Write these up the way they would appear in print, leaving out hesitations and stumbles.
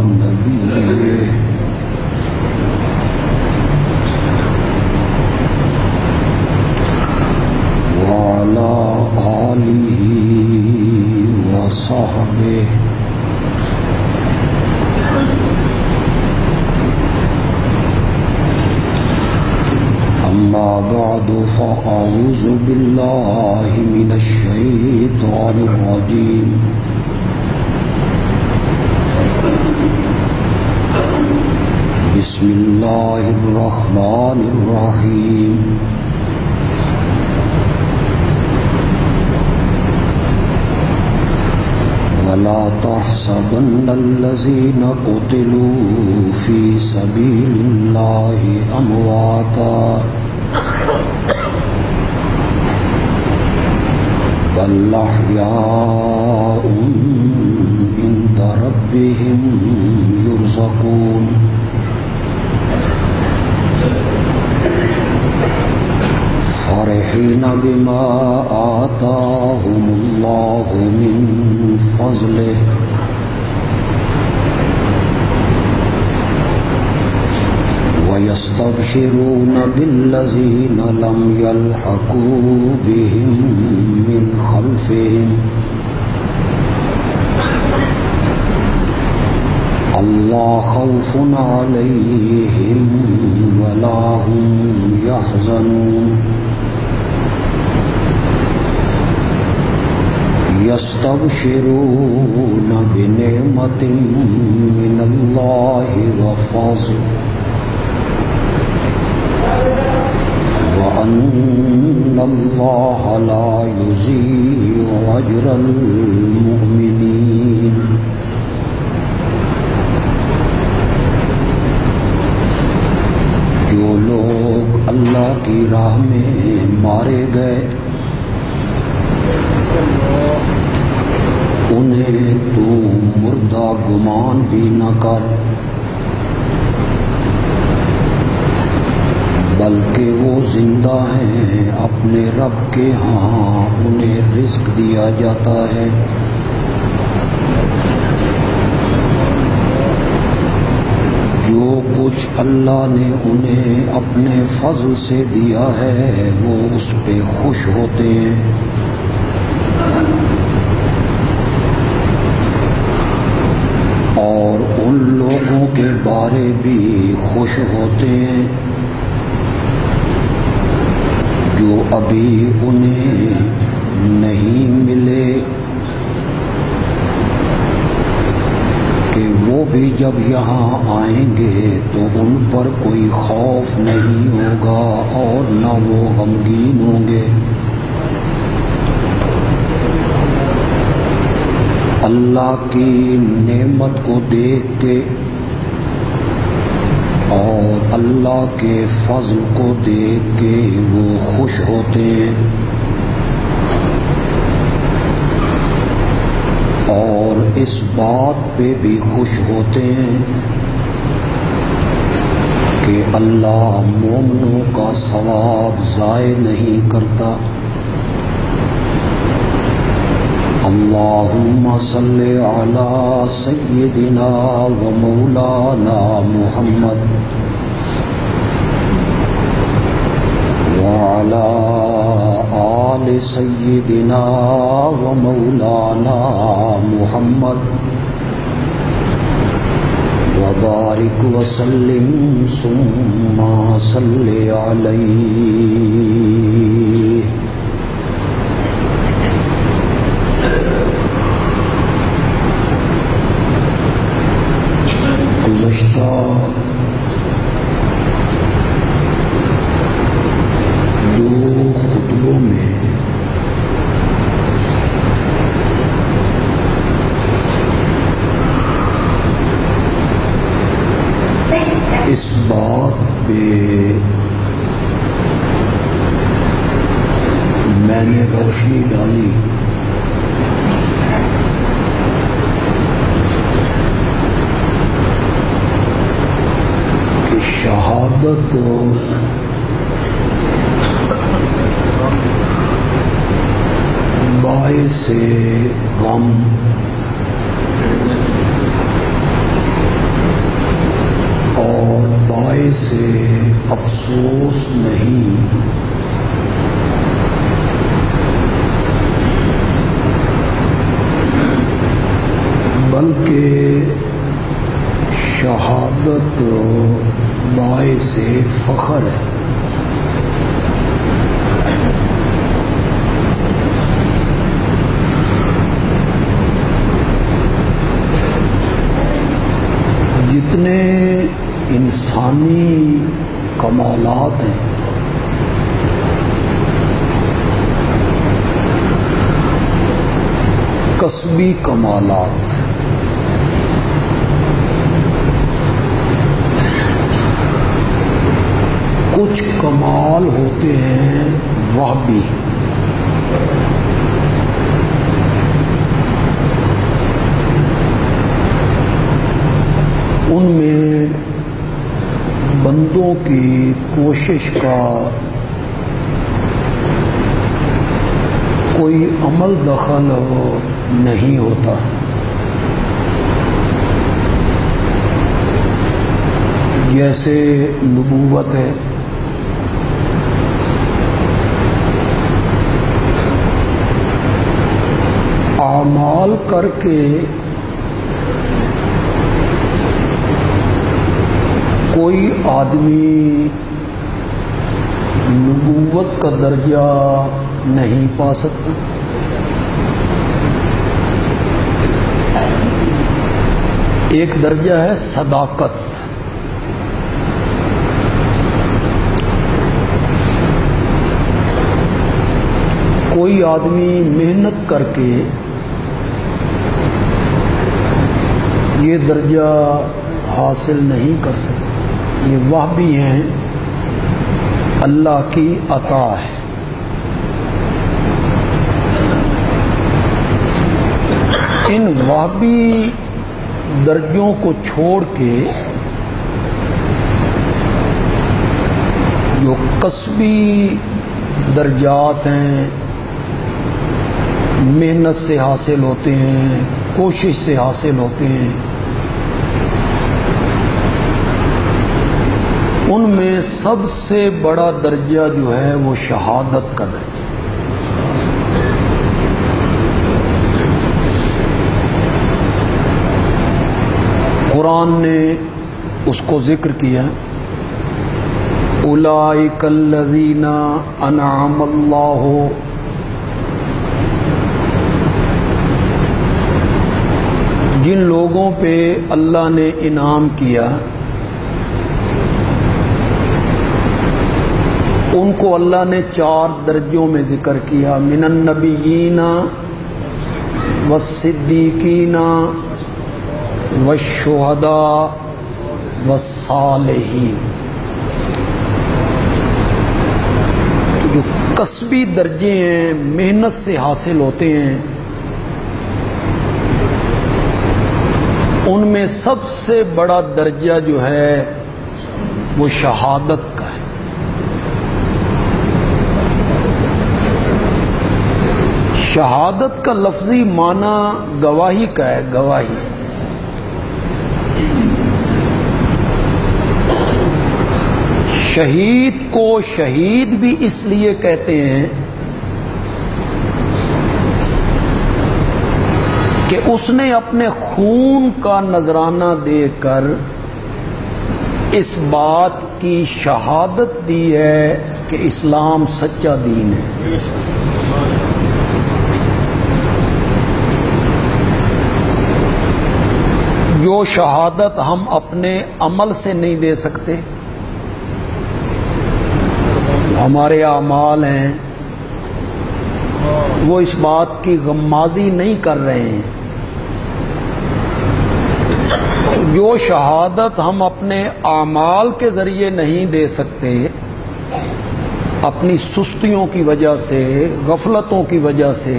نبيه وعلى آله وصحبه أما بعد فأعوذ بالله من الشيطان الرجيم بسم الله الرحمن الرحيم ولا تحسبن الذين قتلوا في سبيل الله أمواتا بل أحياء عند ربهم يرزقون فرحين بما آتاهم الله من فضله ويستبشرون بالذين لم يلحقوا بهم من خلفهم ألا خوف عليهم ولا هم يحزنون يستبشرون بنعمة من الله وفضل وأن الله لا يضيع أجر المؤمنين جو لوگ اللہ کی راہ میں مارے گئے انہیں تو مردہ گمان بھی نہ کر بلکہ وہ زندہ ہیں اپنے رب کے ہاں انہیں رزق دیا جاتا ہے جو کچھ اللہ نے انہیں اپنے فضل سے دیا ہے وہ اس پہ خوش ہوتے ہیں اور ان لوگوں کے بارے بھی خوش ہوتے ہیں جو ابھی انہیں نہیں ملے کہ وہ بھی جب یہاں آئیں گے تو ان پر کوئی خوف نہیں ہوگا اور نہ وہ غمگین ہوں گے اللہ کی نعمت کو دیکھ کے اور اللہ کے فضل کو دیکھ کے وہ خوش ہوتے ہیں اور اس بات پہ بھی خوش ہوتے ہیں کہ اللہ مومنوں کا ثواب ضائع نہیں کرتا اللہم صلی علی سیدنا و مولانا محمد وعلی آل سیدنا و مولانا محمد وبارک وسلم ثم صلی علیہ گزشتہ دو خطبوں میں اس بات پہ میں نے روشنی ڈالی کہ شہادت باعث غم باعث افسوس نہیں، بلکہ شہادت باعث فخر ہے۔ جتنے انسانی کمالات ہیں کسبی کمالات، کچھ کمال ہوتے ہیں وہبی، ان میں بندوں کی کوشش کا کوئی عمل دخل نہیں ہوتا، جیسے نبوت ہے، اعمال کر کے کوئی آدمی نبوت کا درجہ نہیں پا سکتا، ایک درجہ ہے صداقت، کوئی آدمی محنت کر کے یہ درجہ حاصل نہیں کر سکتا، یہ وہبی ہیں، اللہ کی عطا ہے۔ ان وہبی درجوں کو چھوڑ کے جو کسبی درجات ہیں، محنت سے حاصل ہوتے ہیں، کوشش سے حاصل ہوتے ہیں، ان میں سب سے بڑا درجہ جو ہے وہ شہادت کا درجہ۔ قرآن نے اس کو ذکر کیا، اولئک الذین انعم اللہ، جن لوگوں پہ اللہ نے انعام کیا ان کو اللہ نے 4 درجوں میں ذکر کیا، من النبیین والصدیقین والشہداء والصالحین۔ تو جو کسبی درجے ہیں، محنت سے حاصل ہوتے ہیں، ان میں سب سے بڑا درجہ جو ہے وہ شہادت کا ہے۔ شہادت کا لفظی معنی گواہی کا ہے، گواہی۔ شہید کو شہید بھی اس لیے کہتے ہیں کہ اس نے اپنے خون کا نذرانہ دے کر اس بات کی شہادت دی ہے کہ اسلام سچا دین ہے۔ جو شہادت ہم اپنے عمل سے نہیں دے سکتے، ہمارے اعمال ہیں وہ اس بات کی غمازی نہیں کر رہے ہیں، جو شہادت ہم اپنے اعمال کے ذریعے نہیں دے سکتے، اپنی سستیوں کی وجہ سے، غفلتوں کی وجہ سے،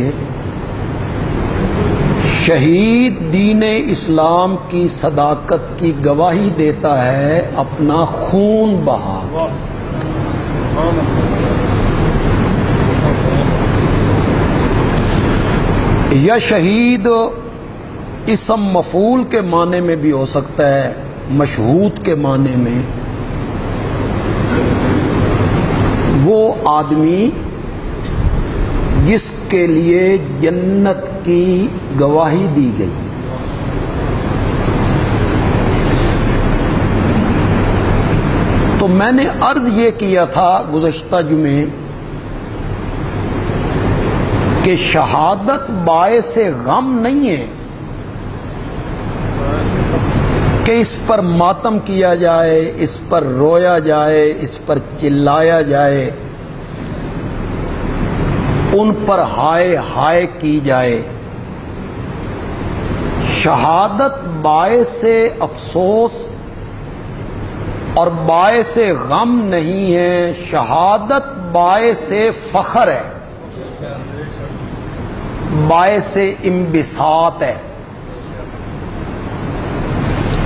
شہید دین اسلام کی صداقت کی گواہی دیتا ہے اپنا خون بہا۔ یا شہید اسم مفعول کے معنی میں بھی ہو سکتا ہے، مشہود کے معنی میں، وہ آدمی جس کے لیے جنت کی گواہی دی گئی. تو میں نے عرض یہ کیا تھا گزشتہ جمعے کہ شہادت باعث غم نہیں ہے کہ اس پر ماتم کیا جائے، اس پر رویا جائے، اس پر چلایا جائے، ان پر ہائے ہائے کی جائے. شہادت باعث افسوس اور باعث غم نہیں ہے، شہادت باعث فخر ہے، باعث انبساط ہے.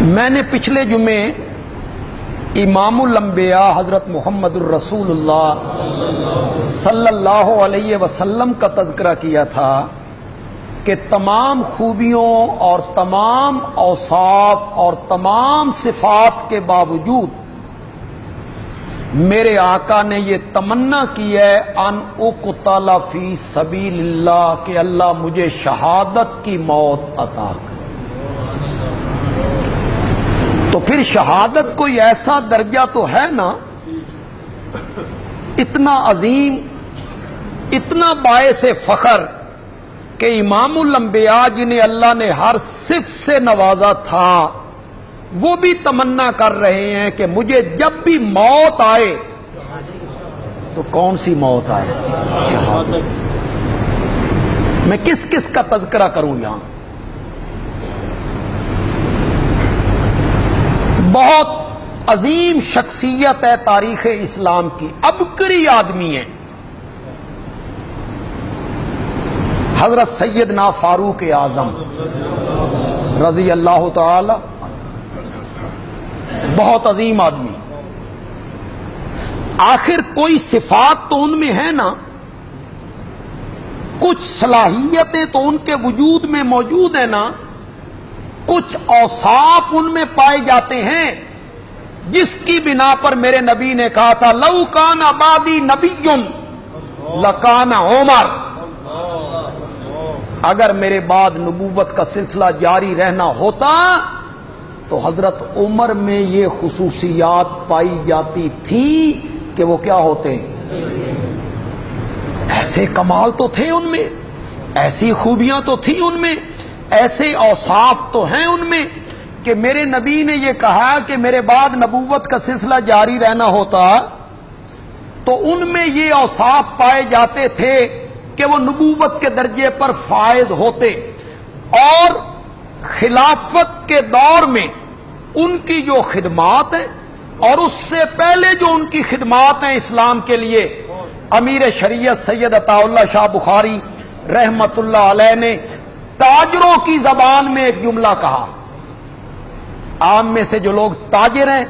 میں نے پچھلے جمعے امام الانبیاء حضرت محمد الرسول اللہ صلی اللہ علیہ وسلم کا تذکرہ کیا تھا کہ تمام خوبیوں اور تمام اوصاف اور تمام صفات کے باوجود میرے آقا نے یہ تمنا کی ہے ان اقتل فی سبیل اللہ کہ اللہ مجھے شہادت کی موت عطا کر. تو پھر شہادت کوئی ایسا درجہ تو ہے نا اتنا عظیم، اتنا باعث فخر کہ امام الانبیاء جنہیں اللہ نے ہر صفت سے نوازا تھا وہ بھی تمنا کر رہے ہیں کہ مجھے جب بھی موت آئے تو کون سی موت آئے؟ شہادت. میں کس کس کا تذکرہ کروں یہاں؟ بہت عظیم شخصیت ہے تاریخ اسلام کی، عبقری آدمی ہے حضرت سیدنا فاروق اعظم رضی اللہ تعالی، بہت عظیم آدمی. آخر کوئی صفات تو ان میں ہے نا، کچھ صلاحیتیں تو ان کے وجود میں موجود ہیں نا، کچھ اوصاف ان میں پائے جاتے ہیں جس کی بنا پر میرے نبی نے کہا تھا لو کان بعدی نبی لکان عمر، اگر میرے بعد نبوت کا سلسلہ جاری رہنا ہوتا تو حضرت عمر میں یہ خصوصیات پائی جاتی تھی کہ وہ کیا ہوتے، ایسے کمال تو تھے ان میں، ایسی خوبیاں تو تھیں ان میں، ایسے اوصاف تو ہیں ان میں کہ میرے نبی نے یہ کہا کہ میرے بعد نبوت کا سلسلہ جاری رہنا ہوتا تو ان میں یہ اوصاف پائے جاتے تھے کہ وہ نبوت کے درجے پر فائز ہوتے. اور خلافت کے دور میں ان کی جو خدمات ہیں اور اس سے پہلے جو ان کی خدمات ہیں اسلام کے لیے، امیر شریعت سید عطا اللہ شاہ بخاری رحمت اللہ علیہ نے تاجروں کی زبان میں ایک جملہ کہا. عام میں سے جو لوگ تاجر ہیں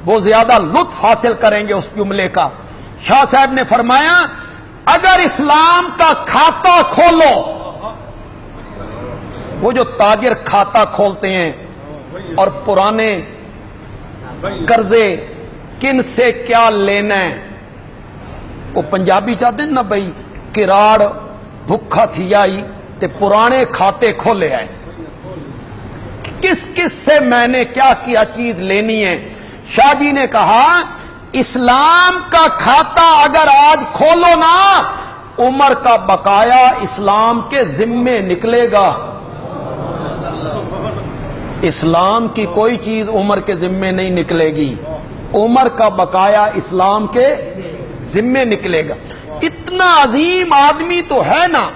وہ زیادہ لطف حاصل کریں گے اس جملے کا. شاہ صاحب نے فرمایا اگر اسلام کا کھاتا کھولو، وہ جو تاجر کھاتا کھولتے ہیں اور پرانے قرضے کن سے کیا لینا ہے، وہ پنجابی چاہتے ہیں نا بھائی کراڑ بھکھا تھی آئی تے پرانے کھاتے کھولے ایسے، کس کس سے میں نے کیا کیا چیز لینی ہے. شاہ جی نے کہا اسلام کا کھاتا اگر آج کھولو نا، عمر کا بقایا اسلام کے ذمے نکلے گا. اسلام کی کوئی چیز عمر کے ذمے نہیں نکلے گی، عمر کا بقایا اسلام کے ذمے نکلے گا. اتنا عظیم آدمی تو ہے نا،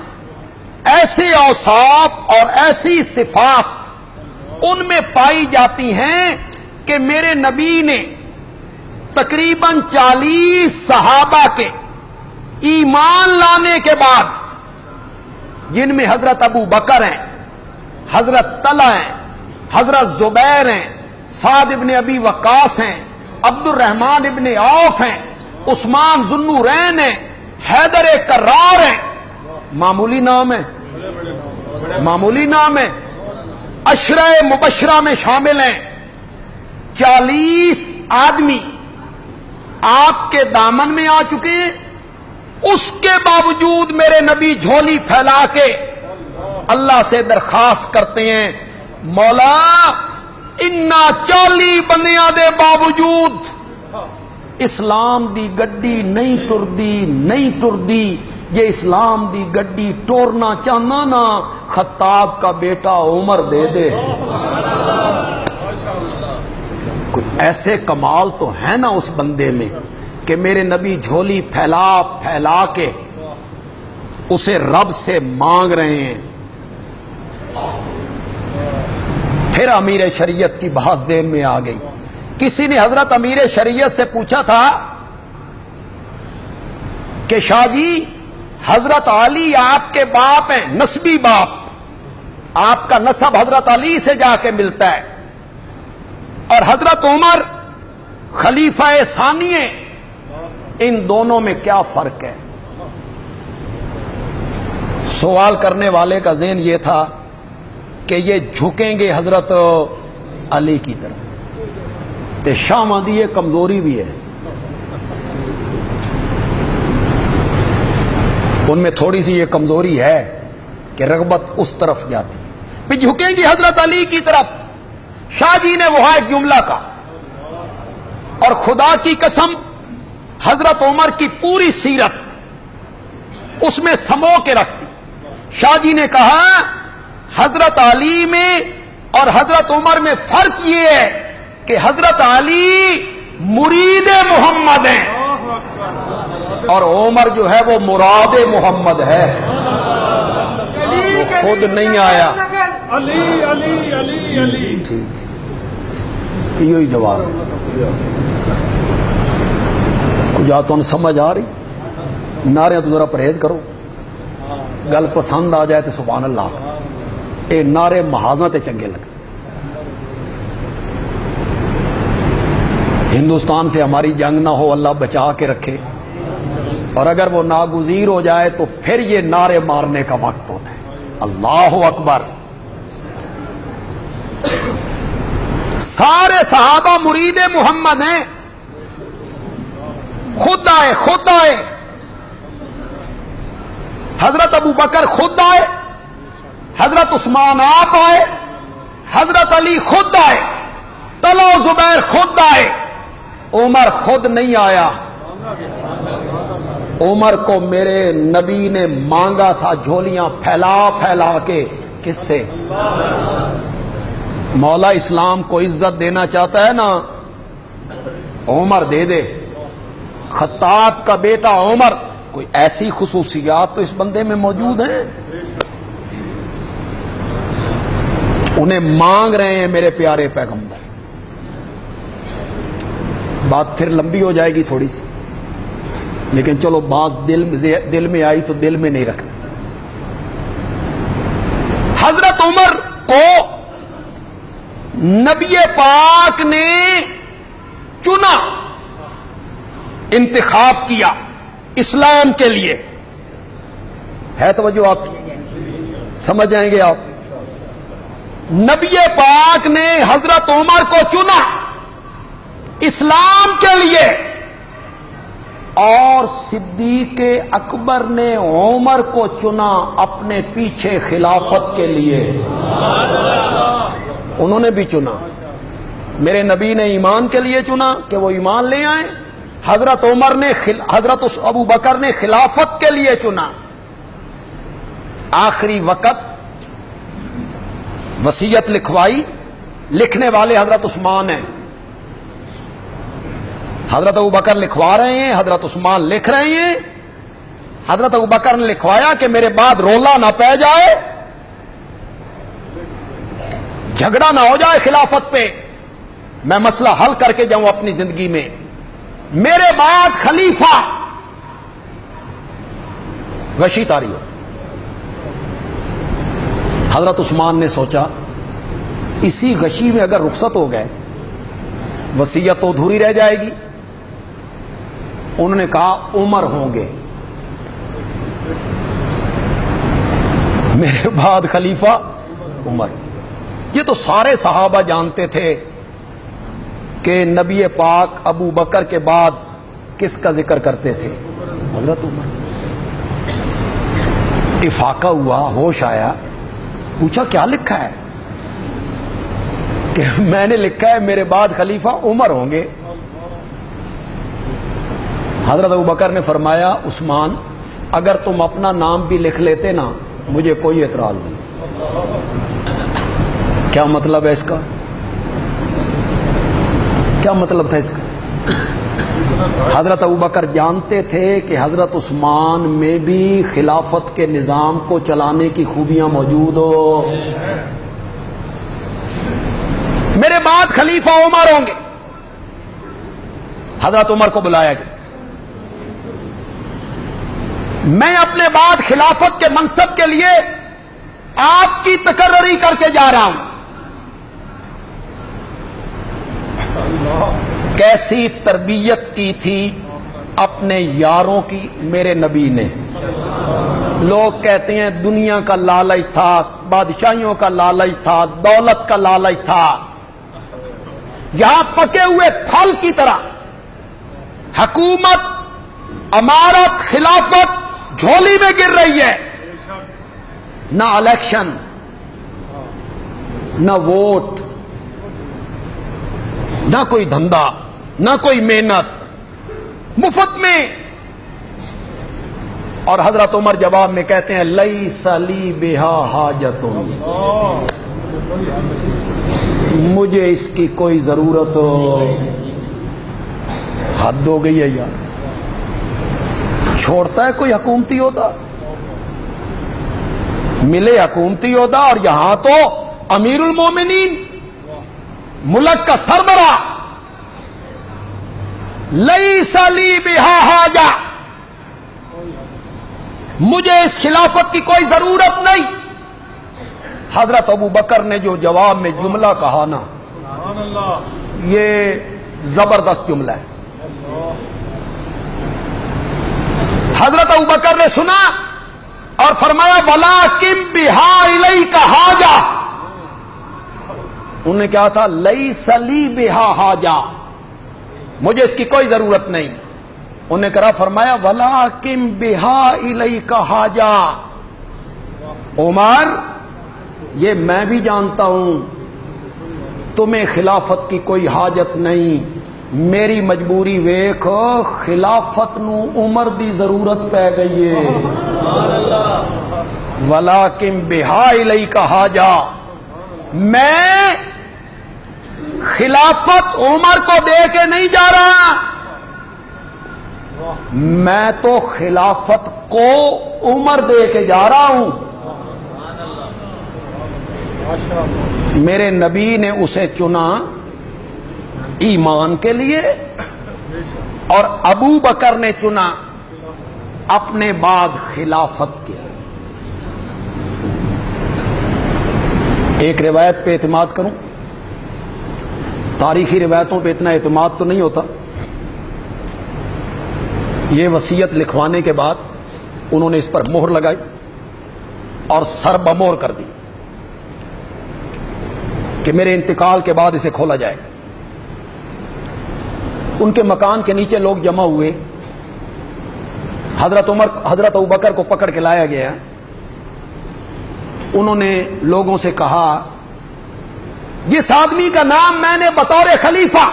ایسے اوصاف اور ایسی صفات ان میں پائی جاتی ہیں کہ میرے نبی نے تقریباً 40 صحابہ کے ایمان لانے کے بعد، جن میں حضرت ابو بکر ہیں، حضرت طلحہ ہیں، حضرت زبیر ہیں، سعد ابن ابی وقاص ہیں، عبد الرحمن ابن عوف ہیں، عثمان ذو النورین ہیں، حیدر کرار ہیں. معمولی نام ہے، معمولی نام ہے، عشرہ مبشرہ میں شامل ہیں. 40 آدمی آپ کے دامن میں آ چکے ہیں اس کے باوجود میرے نبی جھولی پھیلا کے اللہ سے درخواست کرتے ہیں، مولا انا 40 بندیاں دے باوجود اسلام دی گڈی نہیں ٹردی، یہ اسلام دی گڈی ٹورنا چاہنا نا، خطاب کا بیٹا عمر دے دے۔ کوئی ایسے کمال تو ہے نا اس بندے میں کہ میرے نبی جھولی پھیلا کے اسے رب سے مانگ رہے ہیں۔ پھر امیر شریعت کی بات ذہن میں آ گئی۔ کسی نے حضرت امیر شریعت سے پوچھا تھا کہ شاہ جی حضرت علی آپ کے باپ ہیں، نسبی باپ، آپ کا نسب حضرت علی سے جا کے ملتا ہے، اور حضرت عمر خلیفہ ثانی ہیں، ان دونوں میں کیا فرق ہے؟ سوال کرنے والے کا ذہن یہ تھا کہ یہ جھکیں گے حضرت علی کی طرف، تے شاہ مہدی یہ کمزوری بھی ہے، ان میں تھوڑی سی یہ کمزوری ہے کہ رغبت اس طرف جاتی، پھر جھکیں گی حضرت علی کی طرف۔ شاہ جی نے وہ ایک جملہ کا، اور خدا کی قسم حضرت عمر کی پوری سیرت اس میں سمو کے رکھ دی۔ شاہ جی نے کہا حضرت علی میں اور حضرت عمر میں فرق یہ ہے کہ حضرت علی مرید محمد ہیں اور عمر جو ہے وہ مراد محمد ہے، وہ خود نہیں آیا۔ ٹھیک، یہی جواب کچھ تو سمجھ آ رہی؟ نعرے تو ذرا پرہیز کرو، گل پسند آ جائے تو سبحان اللہ، اے نعرے محاذاں تے چنگے لگے۔ ہندوستان سے ہماری جنگ نہ ہو، اللہ بچا کے رکھے، اور اگر وہ ناگزیر ہو جائے تو پھر یہ نعرے مارنے کا وقت ہوتا ہے۔ اللہ اکبر۔ سارے صحابہ مرید محمد ہیں، خود آئے، حضرت ابو بکر خود آئے، حضرت عثمان آپ آئے، حضرت علی خود آئے، طلحہ و زبیر خود آئے، عمر خود نہیں آیا۔ عمر کو میرے نبی نے مانگا تھا جھولیاں پھیلا کے، کس سے؟ مولا اسلام کو عزت دینا چاہتا ہے نا، عمر دے دے۔ خطاب کا بیٹا عمر، کوئی ایسی خصوصیات تو اس بندے میں موجود ہیں، انہیں مانگ رہے ہیں میرے پیارے پیغمبر۔ بات پھر لمبی ہو جائے گی تھوڑی سی، لیکن چلو بات دل میں آئی تو دل میں نہیں رکھتے۔ حضرت عمر کو نبی پاک نے چنا، انتخاب کیا اسلام کے لیے۔ ہے توجہ آپ کی؟ سمجھ جائیں گے آپ۔ نبی پاک نے حضرت عمر کو چنا اسلام کے لیے، اور صدیق اکبر نے عمر کو چنا اپنے پیچھے خلافت کے لیے۔ انہوں نے بھی چنا، میرے نبی نے ایمان کے لیے چنا کہ وہ ایمان لے آئیں، حضرت عمر نے حضرت ابو بکر نے خلافت کے لیے چنا۔ آخری وقت وصیت لکھوائی، لکھنے والے حضرت عثمان ہیں، حضرت ابو بکر لکھوا رہے ہیں، حضرت عثمان لکھ رہے ہیں۔ حضرت ابو بکر نے لکھوایا کہ میرے بعد رولا نہ پہ جائے، جھگڑا نہ ہو جائے خلافت پہ، میں مسئلہ حل کر کے جاؤں اپنی زندگی میں، میرے بعد خلیفہ غشی تاری ہو۔ حضرت عثمان نے سوچا اسی غشی میں اگر رخصت ہو گئے وصیت تو ادھوری رہ جائے گی۔ انہوں نے کہا عمر ہوں گے، میرے بعد خلیفہ عمر۔ یہ تو سارے صحابہ جانتے تھے کہ نبی پاک ابو بکر کے بعد کس کا ذکر کرتے تھے؟ حضرت عمر۔ افاقہ ہوا، ہوش آیا، پوچھا کیا لکھا ہے؟ کہ میں نے لکھا ہے میرے بعد خلیفہ عمر ہوں گے۔ حضرت ابوبکر نے فرمایا عثمان اگر تم اپنا نام بھی لکھ لیتے نا مجھے کوئی اعتراض نہیں۔ کیا مطلب ہے اس کا؟ کیا مطلب تھا اس کا؟ حضرت ابوبکر جانتے تھے کہ حضرت عثمان میں بھی خلافت کے نظام کو چلانے کی خوبیاں موجود ہو۔ میرے بعد خلیفہ عمر ہوں گے۔ حضرت عمر کو بلایا گیا، میں اپنے بعد خلافت کے منصب کے لیے آپ کی تقرری کر کے جا رہا ہوں۔ کیسی تربیت کی تھی اپنے یاروں کی میرے نبی نے۔ لوگ کہتے ہیں دنیا کا لالچ تھا، بادشاہیوں کا لالچ تھا، دولت کا لالچ تھا۔ یہاں پکے ہوئے پھل کی طرح حکومت، امارت، خلافت جھولی میں گر رہی ہے۔ نہ الیکشن، نہ ووٹ، نہ کوئی دھندا، نہ کوئی محنت، مفت میں۔ اور حضرت عمر جواب میں کہتے ہیں لیس لی بہا حاجت، مجھے اس کی کوئی ضرورت ہو۔ حد ہو گئی ہے یار، چھوڑتا ہے کوئی حکومتی عہدہ؟ ملے حکومتی عہدہ اور یہاں تو امیر المومنین، ملک کا سربراہ، لیس لی بہا حاجہ، مجھے اس خلافت کی کوئی ضرورت نہیں۔ حضرت ابوبکر نے جو جواب میں جملہ کہا نا، یہ زبردست جملہ ہے۔ حضرت ابوبکر نے سنا اور فرمایا وَلَٰكِن بِهَا إِلَيْكَ حَاجَةٌ، انہوں نے کہا تھا لیس لی بہا حاجہ، مجھے اس کی کوئی ضرورت نہیں۔ انہوں نے کہا فرمایا وَلَٰكِن بِهَا إِلَيْكَ حَاجَةٌ، عمر یہ میں بھی جانتا ہوں تمہیں خلافت کی کوئی حاجت نہیں، میری مجبوری ویکھ، خلافت نو عمر دی ضرورت پہ گئی ہے۔ وَلَٰكِن بِهَا إِلَيْكَ حَاجَةٌ، میں خلافت عمر کو دے کے نہیں جا رہا، میں تو خلافت کو عمر دے کے جا رہا ہوں۔ میرے نبی نے اسے چنا ایمان کے لیے اور ابو بکر نے چنا اپنے بعد خلافت کے لیے۔ ایک روایت پہ اعتماد کروں، تاریخی روایتوں پہ اتنا اعتماد تو نہیں ہوتا۔ یہ وصیت لکھوانے کے بعد انہوں نے اس پر مہر لگائی اور سر بمہر کر دی کہ میرے انتقال کے بعد اسے کھولا جائے گا۔ ان کے مکان کے نیچے لوگ جمع ہوئے، حضرت ابوبکر کو پکڑ کے لایا گیا۔ انہوں نے لوگوں سے کہا جس آدمی کا نام میں نے بطور خلیفہ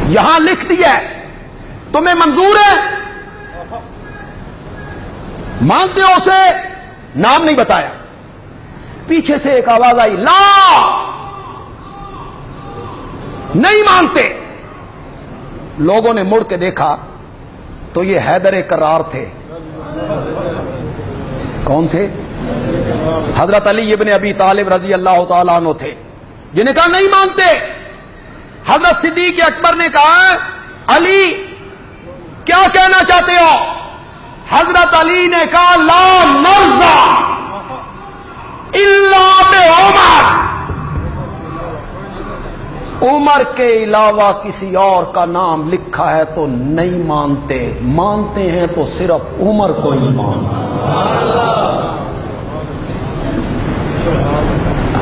یہاں لکھ دیا ہے تمہیں منظور ہے؟ مانتے ہو اسے؟ نام نہیں بتایا۔ پیچھے سے ایک آواز آئی لا، نہیں مانتے۔ لوگوں نے مڑ کے دیکھا تو یہ حیدر کرار تھے۔ کون تھے؟ حضرت علی ابن ابی طالب رضی اللہ تعالیٰ عنہ تھے، جنہیں کہا نہیں مانتے۔ حضرت صدیق اکبر نے کہا علی کیا کہنا چاہتے ہو؟ حضرت علی نے کہا لا نرضى الا بعمر، عمر کے علاوہ کسی اور کا نام لکھا ہے تو نہیں مانتے، مانتے ہیں تو صرف عمر کو ہی مانتے۔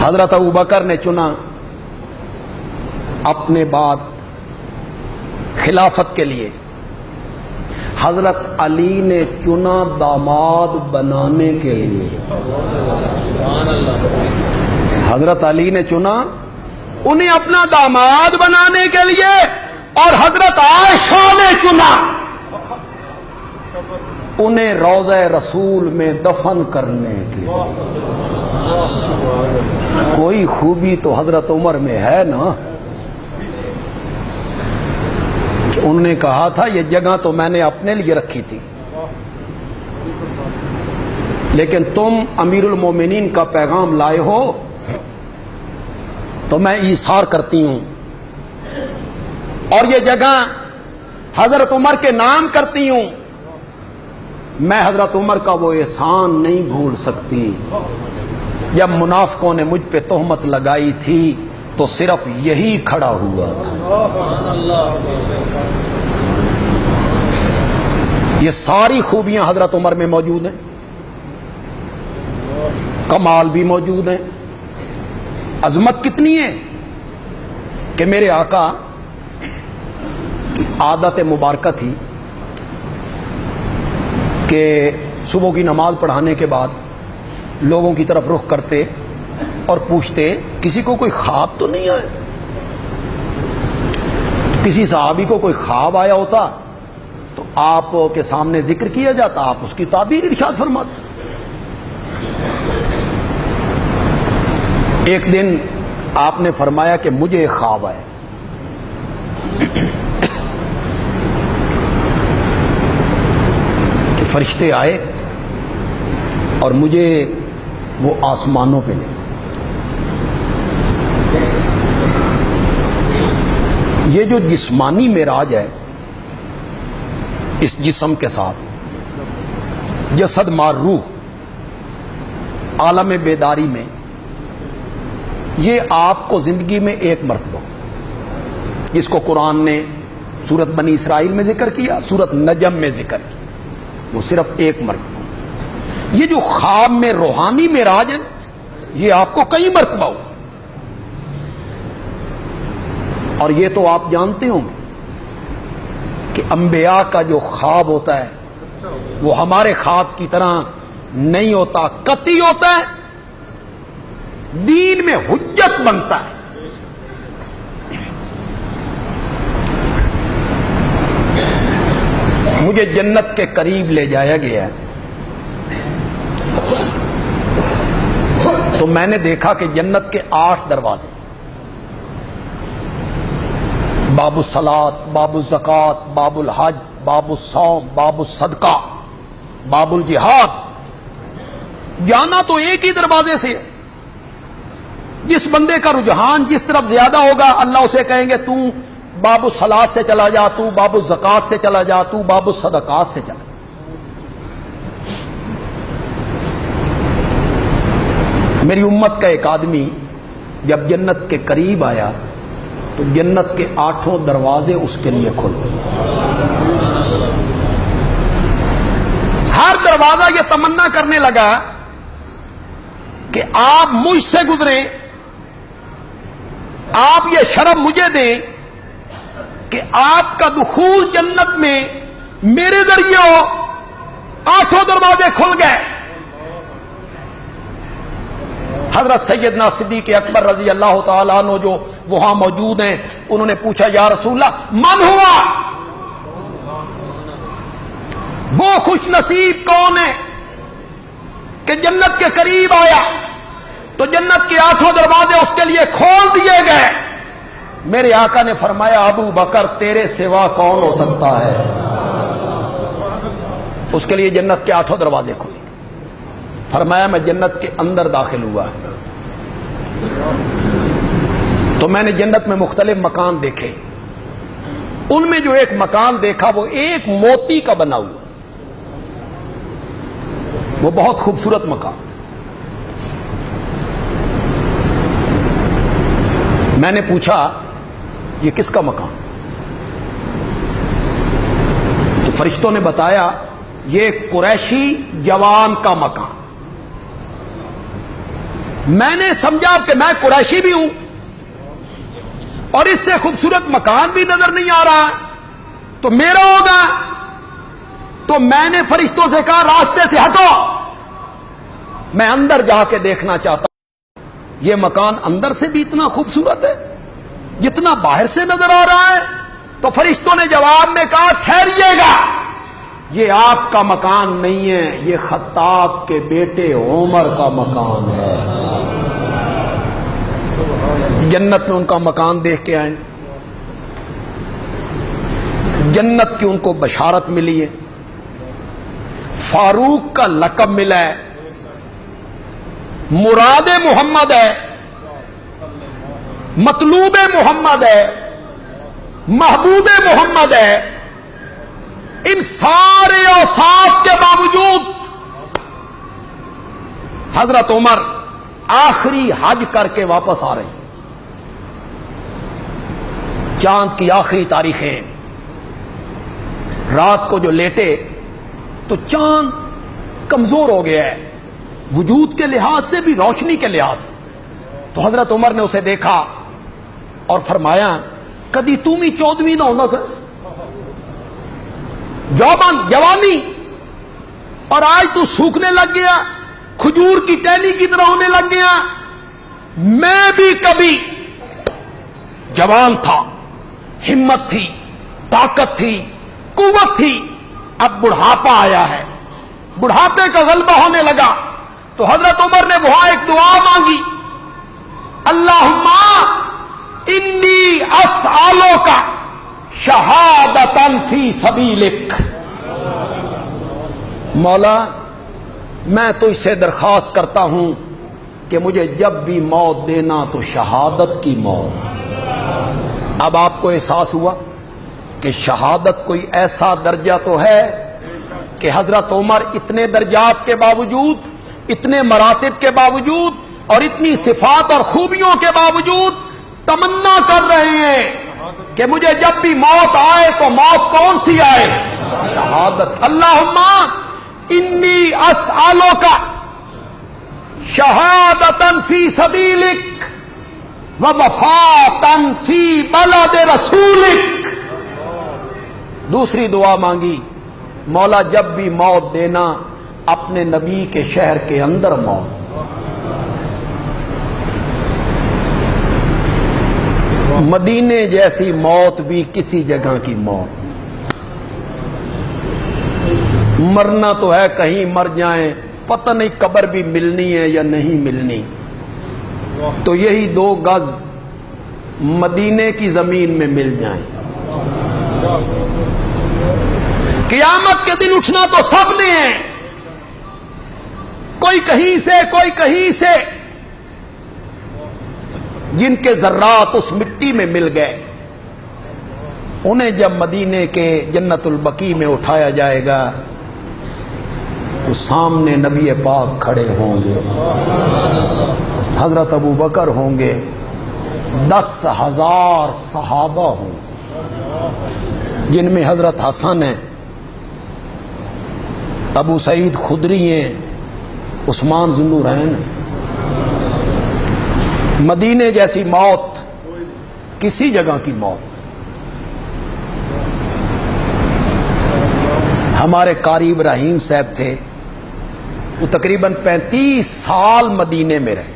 حضرت ابوبکر نے چنا اپنے بعد خلافت کے لیے۔ حضرت علی نے چنا داماد بنانے کے لیے. حضرت علی نے چنا انہیں اپنا داماد بنانے کے لیے، اور حضرت عائشہ نے چنا انہیں روضہ رسول میں دفن کرنے کے. کوئی خوبی تو حضرت عمر میں ہے نا کہ انہوں نے کہا تھا یہ جگہ تو میں نے اپنے لیے رکھی تھی، لیکن تم امیر المومنین کا پیغام لائے ہو تو میں ایثار کرتی ہوں، اور یہ جگہ حضرت عمر کے نام کرتی ہوں. میں حضرت عمر کا وہ احسان نہیں بھول سکتی. جب منافقوں نے مجھ پہ تہمت لگائی تھی تو صرف یہی کھڑا ہوا تھا. یہ ساری خوبیاں حضرت عمر میں موجود ہیں، کمال بھی موجود ہیں. عظمت کتنی ہے کہ میرے آقا کی عادت مبارکہ تھی کہ صبح کی نماز پڑھانے کے بعد لوگوں کی طرف رخ کرتے اور پوچھتے کسی کو کوئی خواب تو نہیں آیا. کسی صحابی کو کوئی خواب آیا ہوتا تو آپ کے سامنے ذکر کیا جاتا، آپ اس کی تعبیر ارشاد فرماتے. ایک دن آپ نے فرمایا کہ مجھے ایک خواب آیا. کہ فرشتے آئے اور مجھے وہ آسمانوں پہ لے. یہ جو جسمانی معراج ہے، اس جسم کے ساتھ جسد مار روح عالم بیداری میں، یہ آپ کو زندگی میں ایک مرتبہ، جس کو قرآن نے سورت بنی اسرائیل میں ذکر کیا، سورت نجم میں ذکر کیا، وہ صرف ایک مرتبہ. یہ جو خواب میں روحانی معراج ہے یہ آپ کو کئی مرتبہ ہو. اور یہ تو آپ جانتے ہوں گے کہ انبیاء کا جو خواب ہوتا ہے وہ ہمارے خواب کی طرح نہیں ہوتا، قطعی ہوتا ہے، دین میں حجت بنتا ہے. مجھے جنت کے قریب لے جایا گیا تو میں نے دیکھا کہ جنت کے 8 دروازے، باب الصلاۃ، باب الزکوٰۃ، باب الحج، باب الصوم، باب الصدقہ، باب الجہاد. جانا تو ایک ہی دروازے سے. جس بندے کا رجحان جس طرف زیادہ ہوگا اللہ اسے کہیں گے تو باب الصلاۃ سے چلا جا، تو باب الزکوٰۃ سے چلا جا، تو باب الصدقات سے چلا. میری امت کا ایک آدمی جب جنت کے قریب آیا تو جنت کے 8 دروازے اس کے لیے کھل گئے. ہر دروازہ یہ تمنا کرنے لگا کہ آپ مجھ سے گزریں، آپ یہ شرف مجھے دیں کہ آپ کا دخول جنت میں میرے ذریعے ہو. 8 دروازے کھل گئے. حضرت سیدنا صدیق اکبر رضی اللہ تعالیٰ عنہ جو وہاں موجود ہیں، انہوں نے پوچھا یا رسول اللہ من ہوا، وہ خوش نصیب کون ہے کہ جنت کے قریب آیا؟ تو جنت کے 8 دروازے اس کے لیے کھول دیے گئے. میرے آقا نے فرمایا ابو بکر تیرے سوا کون ہو سکتا ہے؟ اس کے لیے جنت کے 8 دروازے کھلے. فرمایا میں جنت کے اندر داخل ہوا تو میں نے جنت میں مختلف مکان دیکھے. ان میں جو ایک مکان دیکھا وہ ایک موتی کا بنا ہوا، وہ بہت خوبصورت مکان. میں نے پوچھا یہ کس کا مکان؟ تو فرشتوں نے بتایا یہ قریشی جوان کا مکان. میں نے سمجھا کہ میں قریشی بھی ہوں اور اس سے خوبصورت مکان بھی نظر نہیں آ رہا تو میرا ہوگا. تو میں نے فرشتوں سے کہا راستے سے ہٹو، میں اندر جا کے دیکھنا چاہتا ہوں۔ یہ مکان اندر سے بھی اتنا خوبصورت ہے جتنا باہر سے نظر آ رہا ہے؟ تو فرشتوں نے جواب میں کہا ٹھہریے گا، یہ آپ کا مکان نہیں ہے، یہ خطاب کے بیٹے عمر کا مکان ہے۔ جنت میں ان کا مکان دیکھ کے آئے، جنت کی ان کو بشارت ملی ہے، فاروق کا لقب ملا ہے، مراد محمد ہے، مطلوب محمد ہے، محبوب محمد ہے۔ ان سارے اوصاف کے باوجود حضرت عمر آخری حج کر کے واپس آ رہے ہیں، چاند کی آخری تاریخیں، رات کو جو لیٹے تو چاند کمزور ہو گیا ہے، وجود کے لحاظ سے بھی روشنی کے لحاظ سے۔ تو حضرت عمر نے اسے دیکھا اور فرمایا کدی تم ہی 14ویں نہ ہونا سر، جوانی، اور آج تو سوکھنے لگ گیا، کھجور کی ٹہنی کی طرح ہونے لگ گیا۔ میں بھی کبھی جوان تھا، ہمت تھی، طاقت تھی، قوت تھی، اب بڑھاپا آیا ہے، بڑھاپے کا غلبہ ہونے لگا۔ تو حضرت عمر نے وہاں ایک دعا مانگی، اللہم انی اسألک شہادۃ فی سبیلک، مولا میں تو اس سے درخواست کرتا ہوں کہ مجھے جب بھی موت دینا تو شہادت کی موت۔ اب آپ کو احساس ہوا کہ شہادت کوئی ایسا درجہ تو ہے کہ حضرت عمر اتنے درجات کے باوجود، اتنے مراتب کے باوجود اور اتنی صفات اور خوبیوں کے باوجود تمنا کر رہے ہیں کہ مجھے جب بھی موت آئے تو موت کون سی آئے؟ شہادت۔ اللہم انی اسألک شہادۃ فی سبیلک ووفاۃ فی بلد رسولک۔ دوسری دعا مانگی، مولا جب بھی موت دینا اپنے نبی کے شہر کے اندر موت۔ مدینے جیسی موت بھی کسی جگہ کی موت، مرنا تو ہے کہیں مر جائیں، پتہ نہیں قبر بھی ملنی ہے یا نہیں ملنی۔ تو یہی 2 گز مدینے کی زمین میں مل جائیں۔ قیامت کے دن اٹھنا تو سب نے ہے، کوئی کہیں سے کوئی کہیں سے۔ جن کے ذرات اس مٹی میں مل گئے انہیں جب مدینے کے جنت البقیع میں اٹھایا جائے گا تو سامنے نبی پاک کھڑے ہوں گے، حضرت ابو بکر ہوں گے، 10,000 صحابہ ہوں جن میں حضرت حسن ہیں، ابو سعید خدری ہیں، عثمان ذو النورین ہیں۔ مدینے جیسی موت کسی جگہ کی موت۔ ہمارے قاری ابراہیم صاحب تھے، وہ تقریباً 35 سال مدینے میں رہے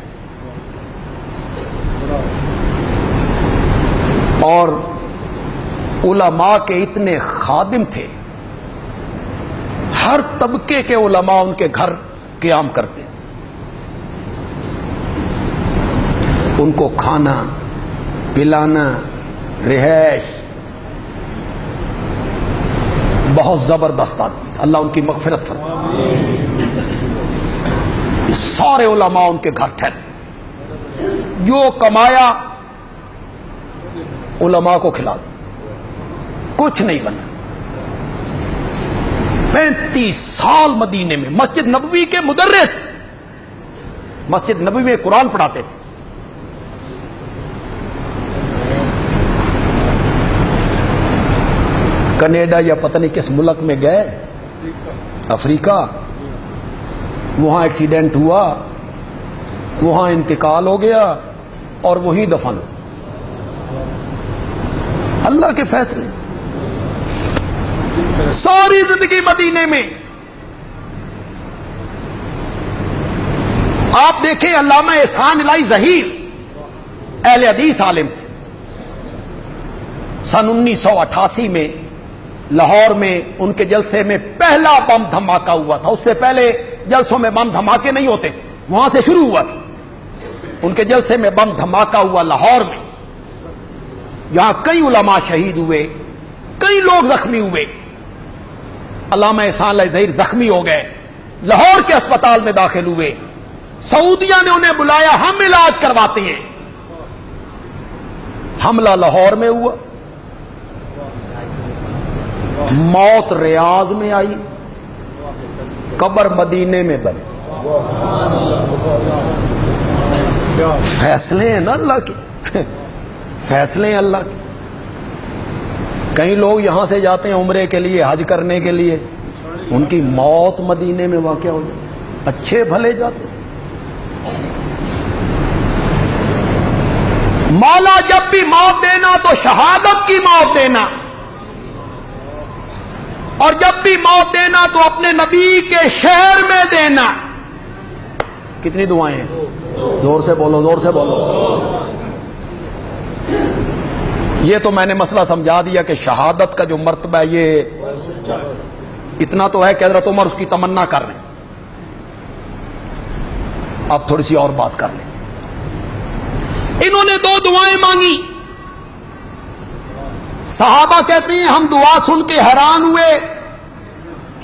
اور علماء کے اتنے خادم تھے، ہر طبقے کے علماء ان کے گھر قیام کرتے تھے، ان کو کھانا پلانا رہائش بہت زبردست آدمی تھا، اللہ ان کی مغفرت فرمائے۔ سارے علماء ان کے گھر ٹھہرتے، جو کمایا علماء کو کھلا دیا، کچھ نہیں بنا۔ 35 سال مدینے میں، مسجد نبوی کے مدرس، مسجد نبوی میں قرآن پڑھاتے تھے۔ کینیڈا یا پتہ نہیں کس ملک میں گئے، افریقہ، وہاں ایکسیڈنٹ ہوا، وہاں انتقال ہو گیا اور وہی دفن ہو۔ اللہ کے فیصلے۔ ساری زندگی مدینے میں. آپ دیکھیں علامہ احسان الہی ظہیر اہل حدیث عالم تھے. سن 1988 میں لاہور میں ان کے جلسے میں پہلا بم دھماکہ ہوا تھا. اس سے پہلے جلسوں میں بم دھماکے نہیں ہوتے تھے, وہاں سے شروع ہوا تھا. ان کے جلسے میں بم دھماکہ ہوا لاہور میں. یہاں کئی علماء شہید ہوئے, کئی لوگ زخمی ہوئے. علامہ احسان الہی ظہیر زخمی ہو گئے, لاہور کے اسپتال میں داخل ہوئے. سعودیہ نے انہیں بلایا, ہم علاج کرواتے ہیں. حملہ لاہور میں ہوا, موت ریاض میں آئی, قبر مدینے میں بنی. فیصلے ہیں نا اللہ کے, فیصلے ہیں اللہ کے. کئی لوگ یہاں سے جاتے ہیں عمرے کے لیے, حج کرنے کے لیے, ان کی موت مدینے میں واقع ہو جائے. اچھے بھلے جاتے. مولا جب بھی موت دینا تو شہادت کی موت دینا, اور جب بھی موت دینا تو اپنے نبی کے شہر میں دینا. کتنی دعائیں ہیں؟ زور سے بولو, زور سے بولو. یہ تو میں نے مسئلہ سمجھا دیا کہ شہادت کا جو مرتبہ ہے یہ اتنا تو ہے کہ حضرت عمر اس کی تمنا کر رہے ہیں. اب تھوڑی سی اور بات کر لیتے. انہوں نے 2 دعائیں مانگی. صحابہ کہتے ہیں ہم دعا سن کے حیران ہوئے.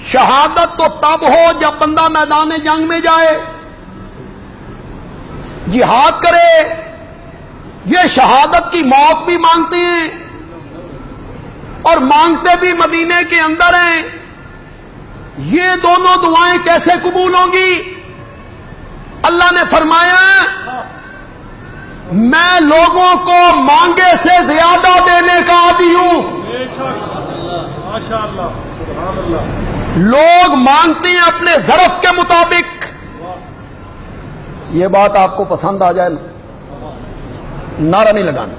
شہادت تو تب ہو جب بندہ میدان جنگ میں جائے, جہاد کرے. یہ شہادت کی موت بھی مانگتے ہیں اور مانگتے بھی مدینے کے اندر ہیں. یہ دونوں دعائیں کیسے قبول ہوں گی؟ اللہ نے فرمایا میں لوگوں کو مانگے سے زیادہ دینے کا عادی ہوں. لوگ مانگتے ہیں اپنے ظرف کے مطابق. یہ بات آپ کو پسند آ جائے نا, نعرہ نہیں لگانا,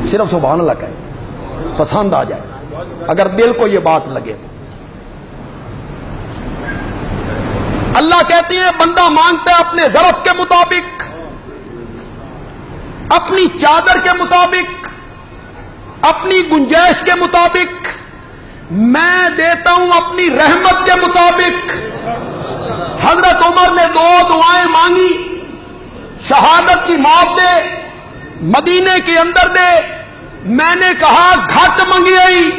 صرف سبحان اللہ کہے, پسند آ جائے. اگر دل کو یہ بات لگے تو اللہ کہتے ہیں بندہ مانگتا ہے اپنے ظرف کے مطابق, اپنی چادر کے مطابق, اپنی گنجائش کے مطابق. میں دیتا ہوں اپنی رحمت کے مطابق. حضرت عمر نے 2 دعائیں مانگی, شہادت کی موت دے, مدینے کے اندر دے. میں نے کہا گھٹ منگی,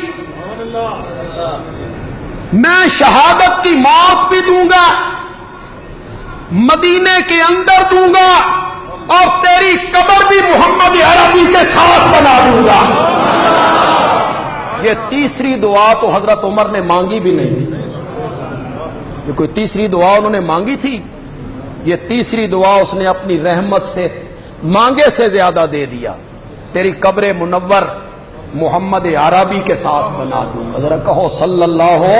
میں شہادت کی موت بھی دوں گا, مدینے کے اندر دوں گا, اور تیری قبر بھی محمد عربی کے ساتھ بنا دوں گا. یہ تیسری دعا تو حضرت عمر نے مانگی بھی نہیں تھی. یہ کوئی تیسری دعا انہوں نے مانگی تھی؟ یہ تیسری دعا اس نے اپنی رحمت سے مانگے سے زیادہ دے دیا. تیری قبر منور محمد عربی کے ساتھ بنا دوں گا. ذرا کہو صلی اللہ ہو.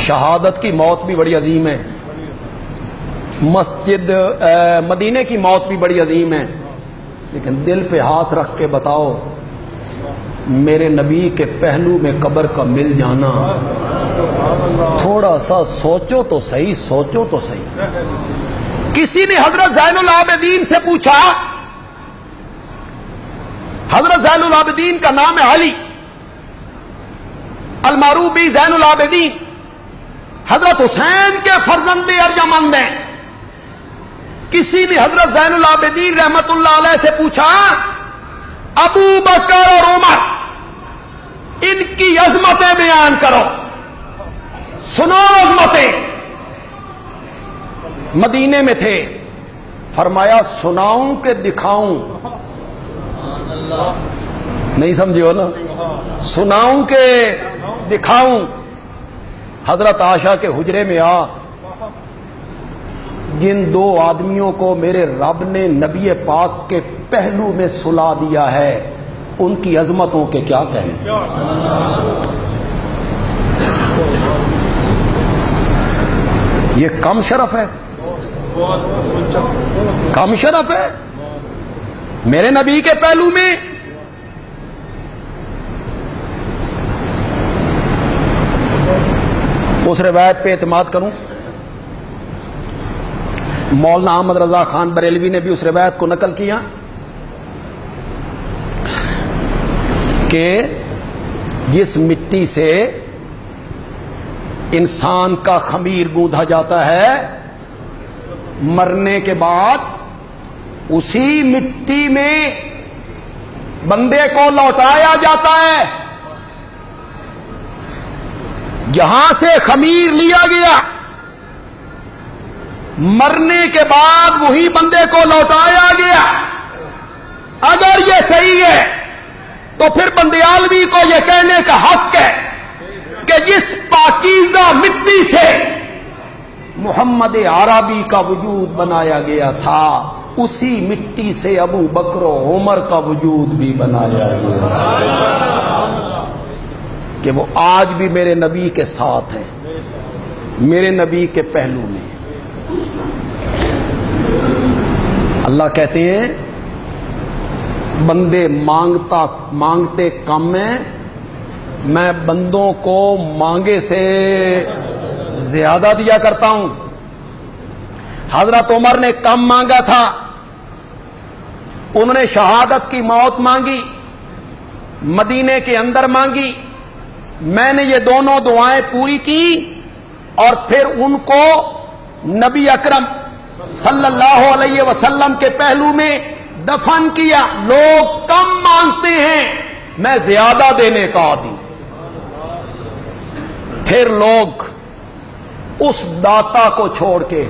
شہادت کی موت بھی بڑی عظیم ہے, مسجد مدینے کی موت بھی بڑی عظیم ہے. لیکن دل پہ ہاتھ رکھ کے بتاؤ, میرے نبی کے پہلو میں قبر کا مل جانا, تھوڑا سا سوچو تو صحیح, سوچو تو صحیح. کسی نے حضرت زین العابدین سے پوچھا, حضرت زین العابدین کا نام ہے علی المعروف بھی زین العابدین, حضرت حسین کے فرزند ارجمند ہیں. کسی نے حضرت زین العابدین رحمت اللہ علیہ سے پوچھا ابو بکر اور عمر ان کی عظمتیں بیان کرو, سنو عظمتیں. مدینے میں تھے, فرمایا سناؤں کہ دکھاؤں؟ نہیں سمجھے ہو نا, سناؤں کہ دکھاؤں؟ حضرت عائشہ کے حجرے میں آ, جن 2 آدمیوں کو میرے رب نے نبی پاک کے پہلو میں سلا دیا ہے ان کی عظمتوں کے کیا کہنے. یہ کم شرف ہے, کم شرف ہے. میرے نبی کے پہلو میں اس روایت پہ اعتماد کروں؟ مولانا احمد رضا خان بریلوی نے بھی اس روایت کو نقل کیا کہ جس مٹی سے انسان کا خمیر گوندھا جاتا ہے مرنے کے بعد اسی مٹی میں بندے کو لوٹایا جاتا ہے. جہاں سے خمیر لیا گیا مرنے کے بعد وہی بندے کو لوٹایا گیا. اگر یہ صحیح ہے تو پھر بندیالوی کو یہ کہنے کا حق ہے کہ جس پاکیزہ مٹی سے محمد عربی کا وجود بنایا گیا تھا اسی مٹی سے ابو بکر و عمر کا وجود بھی بنایا گیا کہ وہ آج بھی میرے نبی کے ساتھ ہیں, میرے نبی کے پہلو میں. اللہ کہتے ہیں بندے مانگتے کم ہیں, میں بندوں کو مانگے سے زیادہ دیا کرتا ہوں. حضرت عمر نے کم مانگا تھا, انہوں نے شہادت کی موت مانگی, مدینے کے اندر مانگی, میں نے یہ دونوں دعائیں پوری کی اور پھر ان کو نبی اکرم صلی اللہ علیہ وسلم کے پہلو میں دفن کیا. لوگ کم مانگتے ہیں, میں زیادہ دینے کا عادی. پھر لوگ اس داتا کو چھوڑ کے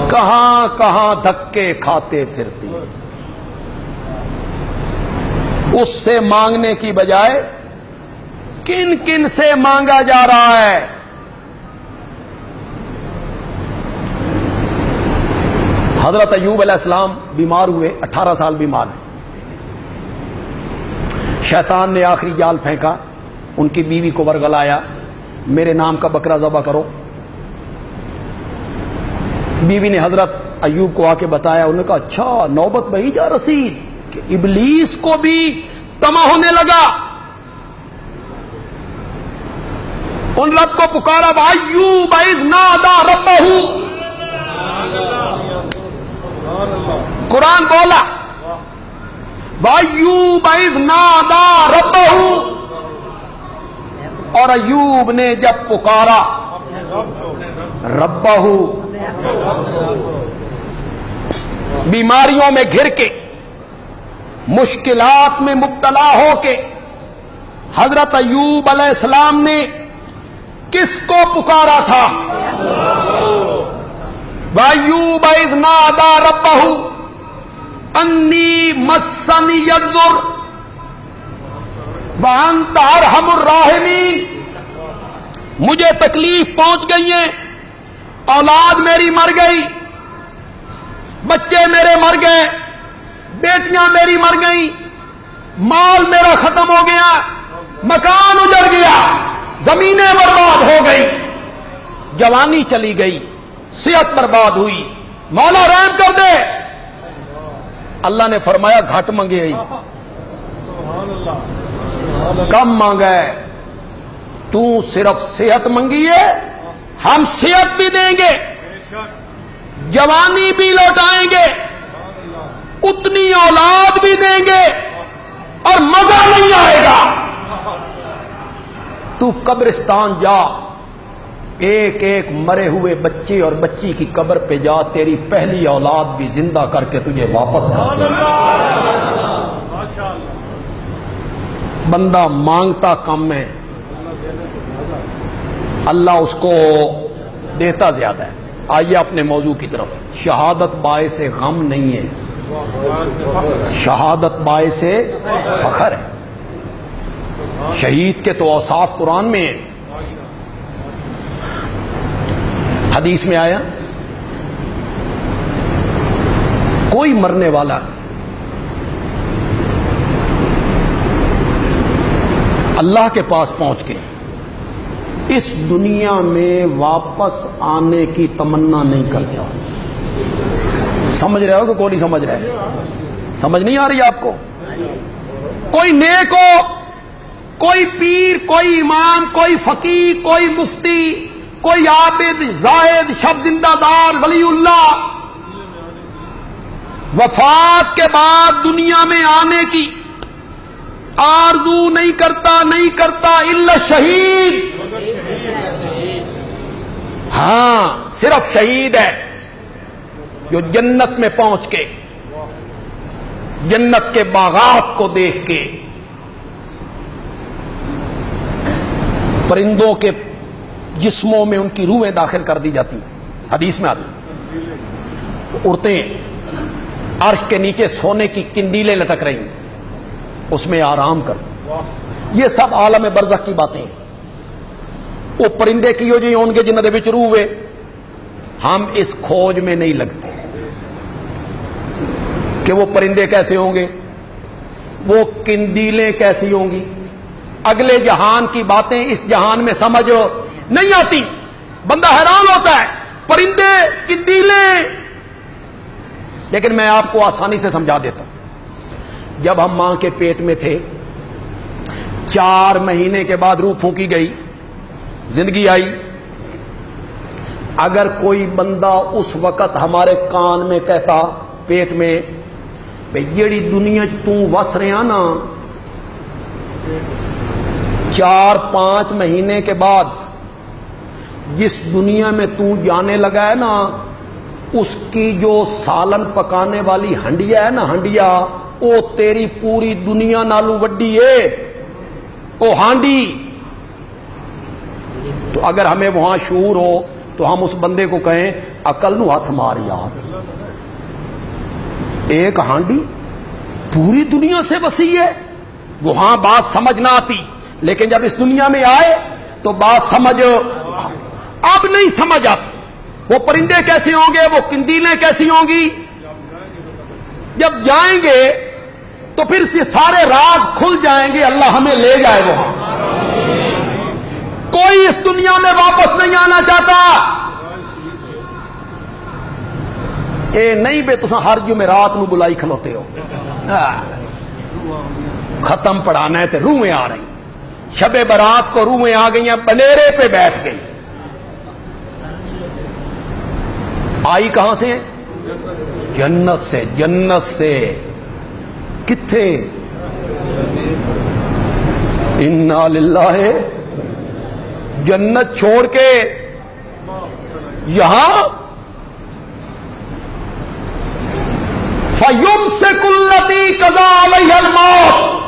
کہاں کہاں دھکے کھاتے پھرتے ہیں. اس سے مانگنے کی بجائے کن کن سے مانگا جا رہا ہے. حضرت ایوب علیہ السلام بیمار ہوئے, 18 سال بیمار. شیطان نے آخری جال پھینکا, ان کی بیوی کو ورگلایا, میرے نام کا بکرا ذبح کرو. بیوی نے حضرت ایوب کو آ کے بتایا, انہوں نے کہا اچھا نوبت بہی جا رسید کہ ابلیس کو بھی طمع ہونے لگا. ان رب کو پکارا وَأَيُّوبَ إِذْ نَادَى رَبَّهُ, قرآن بولا وَأَيُّوبَ إِذْ نَادَى رَبَّهُ, اور ایوب نے جب پکارا ربہ, بیماریوں میں گھر کے, مشکلات میں مبتلا ہو کے حضرت ایوب علیہ السلام نے کس کو پکارا تھا؟ وَأَيُّوبَ إِذْ نَادَى رَبَّهُ أَنِّي مَسَّنِيَ الضُّرُّ وَأَنْتَ أَرْحَمُ الرَّاحِمِينَ, مجھے تکلیف پہنچ گئی ہے, اولاد میری مر گئی, بچے میرے مر گئے, بیٹیاں میری مر گئی, مال میرا ختم ہو گیا, مکان اجڑ گیا, زمینیں برباد ہو گئی, جوانی چلی گئی, صحت برباد ہوئی, مولا رحم کر دے. اللہ نے فرمایا گھٹ منگے ہی, کم مانگا ہے, تو صرف صحت منگی ہے, ہم صحت بھی دیں گے, جوانی بھی لوٹائیں گے, اتنی اولاد بھی دیں گے, اور مزہ نہیں آئے گا. تو قبرستان جا, ایک ایک مرے ہوئے بچے اور بچی کی قبر پہ جا, تیری پہلی اولاد بھی زندہ کر کے تجھے واپس کر دے. بندہ مانگتا کم ہے, اللہ اس کو دیتا زیادہ ہے. آئیے اپنے موضوع کی طرف. شہادت باعث غم نہیں ہے, شہادت باعث فخر ہے. شہید کے تو اوصاف قرآن میں ہیں. حدیث میں آیا کوئی مرنے والا اللہ کے پاس پہنچ کے اس دنیا میں واپس آنے کی تمنا نہیں کرتا. سمجھ رہے ہو کہ کوئی نہیں سمجھ رہے؟ سمجھ نہیں آ رہی آپ کو؟ کوئی نیک ہو کوئی پیر، کوئی امام، کوئی فقیہ، کوئی مفتی، کوئی عابد، زاہد، شب زندہ دار، ولی اللہ وفات کے بعد دنیا میں آنے کی آرزو نہیں کرتا الا شہید. ہاں صرف شہید ہے جو جنت میں پہنچ کے جنت کے باغات کو دیکھ کے پرندوں کے جسموں میں ان کی روحیں داخل کر دی جاتی ہیں. حدیث میں آتی اڑتے ہیں، عرش کے نیچے سونے کی کنڈیلیں لٹک رہی ہیں، اس میں آرام کرتے. یہ سب عالم برزخ کی باتیں ہیں. وہ پرندے کیوں جی ہون گے جنہاں دے وچ روح ہے. ہم اس کھوج میں نہیں لگتے کہ وہ پرندے کیسے ہوں گے، وہ کنڈیلیں کیسی ہوں گی. اگلے جہان کی باتیں اس جہان میں سمجھ نہیں آتی. بندہ حیران ہوتا ہے، پرندے، کنڈیلیں. لیکن میں آپ کو آسانی سے سمجھا دیتا ہوں. جب ہم ماں کے پیٹ میں تھے، 4 مہینے کے بعد روح پھونکی گئی، زندگی آئی. اگر کوئی بندہ اس وقت ہمارے کان میں کہتا پیٹ میں، بھئی جیڑی دنیا تو وس رہا نا، 4-5 مہینے کے بعد جس دنیا میں تو جانے لگا ہے نا، اس کی جو سالن پکانے والی ہنڈیا ہے نا، ہنڈیا، وہ تیری پوری دنیا نالو وڈی ہے، وہ ہانڈی. تو اگر ہمیں وہاں شعور ہو تو ہم اس بندے کو کہیں عقل نو ہاتھ مار یار، ایک ہانڈی پوری دنیا سے وسیع ہے. وہاں بات سمجھ نہ آتی، لیکن جب اس دنیا میں آئے تو بات سمجھ اب نہیں سمجھ آتی. وہ پرندے کیسے ہوں گے، وہ کنڈیلیں کیسی ہوں گی. جب جائیں گے تو پھر سے سارے راز کھل جائیں گے. اللہ ہمیں لے جائے وہاں. کوئی اس دنیا میں واپس نہیں آنا چاہتا. اے نہیں بے تساں ہر جمعرات نو بلائی کھلوتے ہو، ختم پڑھانا ہے تے روحیں آ رہی. شب برات کو روحیں آ گئی ہیں، بنیرے پہ بیٹھ گئی. آئی کہاں سے؟ جنت سے. جنت سے کتھے؟ انا للہ. جنت چھوڑ کے یہاں فَيُمْسِكُ الَّتِي قَضَىٰ عَلَيْهَا الْمَوْتَ.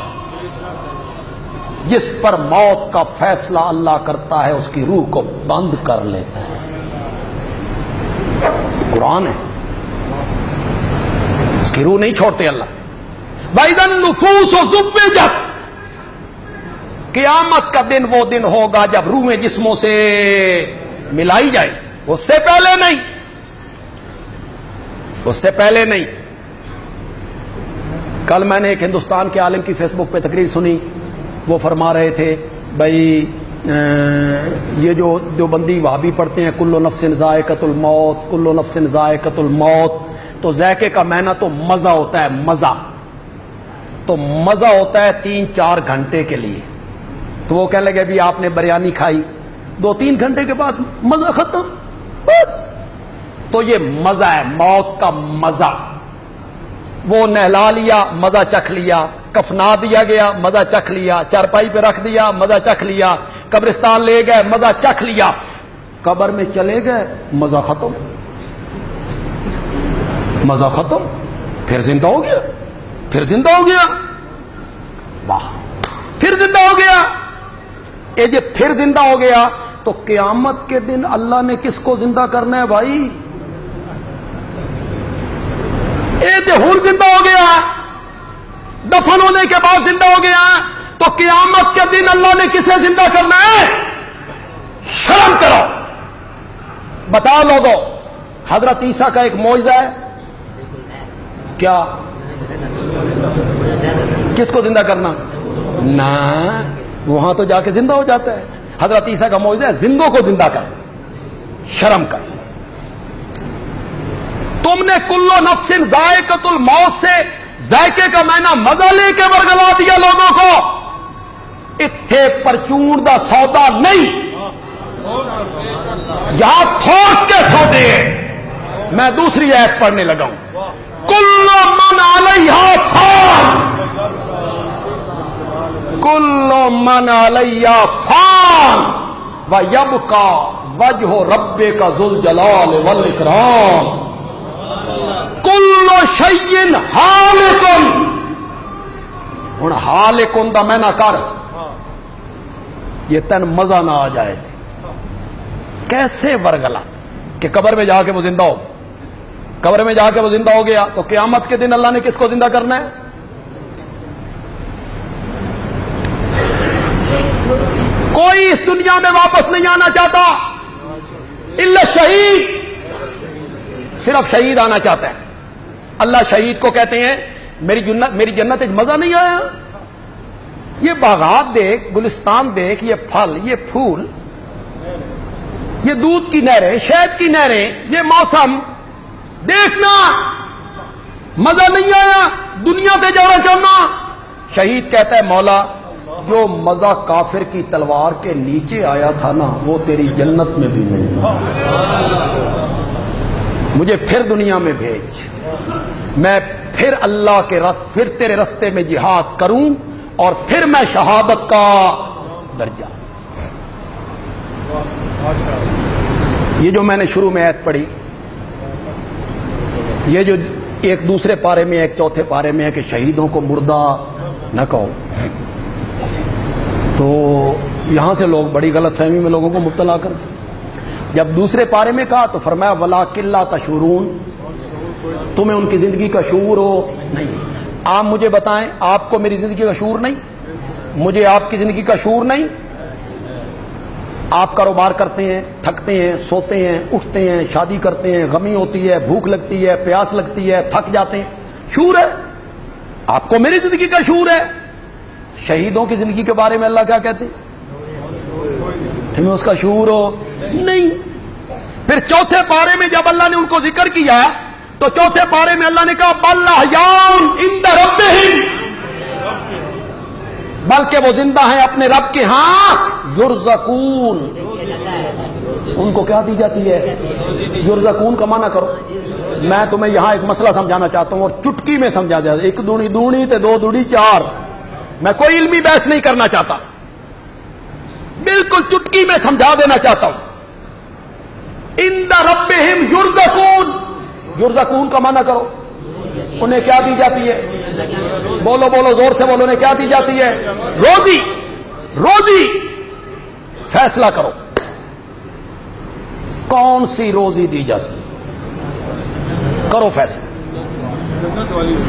جس پر موت کا فیصلہ اللہ کرتا ہے اس کی روح کو بند کر لیتا ہے. قرآن ہے، اس کی روح نہیں چھوڑتے اللہ. وَإِذَا النُّفُوسُ زُوِّجَتْ. قیامت کا دن وہ دن ہوگا جب روحیں جسموں سے ملائی جائے. اس سے پہلے نہیں، اس سے پہلے نہیں. کل میں نے ایک ہندوستان کے عالم کی فیس بک پہ تقریر سنی. وہ فرما رہے تھے بھائی یہ جو بندی وہابی پڑھتے ہیں کل نفس ذائقۃ الموت، کل نفس ذائقۃ الموت، تو ذائقے کا معنی تو مزہ ہوتا ہے. مزہ تو مزہ ہوتا ہے 3-4 گھنٹے کے لیے. تو وہ کہنے لگے بھی آپ نے بریانی کھائی، 2-3 گھنٹے کے بعد مزہ ختم بس. تو یہ مزہ ہے، موت کا مزہ. وہ نہلا لیا، مزہ چکھ لیا. کفنا دیا گیا، مزہ چکھ لیا. چارپائی پہ رکھ دیا، مزہ چکھ لیا. قبرستان لے گئے، مزہ چکھ لیا. قبر میں چلے گئے، مزہ ختم. مزہ ختم. پھر زندہ ہو گیا، پھر زندہ ہو گیا. واہ، پھر زندہ ہو گیا. اے جے پھر زندہ ہو گیا تو قیامت کے دن اللہ نے کس کو زندہ کرنا ہے بھائی؟ اے جے ہن زندہ ہو گیا، دفن ہونے کے بعد زندہ ہو گیا، تو قیامت کے دن اللہ نے کسے زندہ کرنا ہے؟ شرم کرو. بتاؤ لوگوں، حضرت عیسیٰ کا ایک معجزہ ہے کیا؟ کس کو زندہ کرنا؟ نہ، وہاں تو جا کے زندہ ہو جاتا ہے. حضرت عیسیٰ کا معجزہ ہے زندوں کو زندہ کر. شرم کر. تم نے کلو نفس ذائقۃ الموت سے ذائقے کا معنی مزہ لے کے ورگلا دیا لوگوں کو. اتھے پرچون دا سودا نہیں، یہاں تھوک کے سودے ہیں۔ میں دوسری آیت پڑھنے لگا ہوں، کل من علیہا فان، کل من علیہا فان ویبقى وجہ ربک ذو الجلال والاکرام، کل شیء ہالک۔ ہن ہالکن دا میں نہ کر، یہ تن مزہ نہ آ جائے تھے کیسے ورگلات کہ قبر میں جا کے وہ زندہ ہو، قبر میں جا کے وہ زندہ ہو گیا تو قیامت کے دن اللہ نے کس کو زندہ کرنا ہے؟ کوئی اس دنیا میں واپس نہیں آنا چاہتا الا شہید، صرف شہید آنا چاہتا ہے۔ اللہ شہید کو کہتے ہیں میری جنت مزہ نہیں آیا، یہ باغات دیکھ، گلستان دیکھ، یہ پھل، یہ پھول، یہ دودھ کی نہریں، شہد کی نہریں، یہ موسم دیکھنا مزہ نہیں آیا، دنیا سے جانا چاہنا۔ شہید کہتا ہے مولا جو مزہ کافر کی تلوار کے نیچے آیا تھا نا وہ تیری جنت میں بھی نہیں، مجھے پھر دنیا میں بھیج، میں پھر اللہ کے پھر تیرے رستے میں جہاد کروں اور پھر میں شہادت کا درجہ۔ یہ جو میں نے شروع میں آیت پڑھی، یہ جو ایک دوسرے پارے میں ایک چوتھے پارے میں ہے کہ شہیدوں کو مردہ نہ کہو، تو یہاں سے لوگ بڑی غلط فہمی میں لوگوں کو مبتلا کر دیں۔ جب دوسرے پارے میں کہا تو فرمایا وَلَٰكِن لَا تَشْعُرُونَ، تمہیں ان کی زندگی کا شعور ہو نہیں۔ آپ مجھے بتائیں، آپ کو میری زندگی کا شعور نہیں؟ مجھے آپ کی زندگی کا شعور نہیں؟ آپ کاروبار کرتے ہیں، تھکتے ہیں، سوتے ہیں، اٹھتے ہیں، شادی کرتے ہیں، غمی ہوتی ہے، بھوک لگتی ہے، پیاس لگتی ہے، تھک جاتے ہیں، شعور ہے؟ آپ کو میری زندگی کا شعور ہے؟ شہیدوں کی زندگی کے بارے میں اللہ کیا کہتے ہیں؟ تمہیں اس کا شعور ہو نہیں۔ پھر چوتھے پارے میں جب اللہ نے ان کو ذکر کیا تو چوتھے پارے میں اللہ نے کہا بل احیاء عند ربہم، بلکہ وہ زندہ ہیں اپنے رب کے ہاں، یرزقون، ان کو کیا دی جاتی ہے؟ یرزقون کا معنی کرو۔ میں تمہیں یہاں ایک مسئلہ سمجھانا چاہتا ہوں اور چٹکی میں سمجھا جائے، ایک دونی دونی تے دو دوڑی چار، میں کوئی علمی بحث نہیں کرنا چاہتا، بالکل چٹکی میں سمجھا دینا چاہتا ہوں۔ عند ربہم یرزقون، یرزقون کا معنی کرو، انہیں کیا دی جاتی ہے؟ بولو بولو زور سے بولو، انہیں کیا دی جاتی ہے؟ روزی، روزی۔ فیصلہ کرو کون سی روزی دی جاتی ہے، کرو فیصلہ۔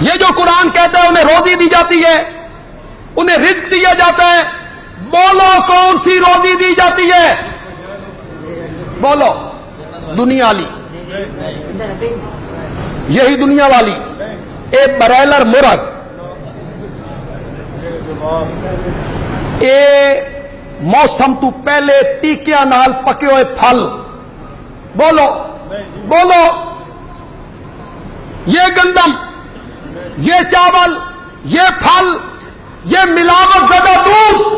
یہ جو قرآن کہتا ہے انہیں روزی دی جاتی ہے، انہیں رزق دیا جاتا ہے، بولو کون سی روزی دی جاتی ہے؟ بولو، دنیا والی، یہی دنیا والی، ایک برائلر مرغ، اے موسم تو پہلے ٹیکیاں نال پکے ہوئے پھل، بولو بولو، یہ گندم، یہ چاول، یہ پھل، یہ ملاوٹ زدہ دودھ،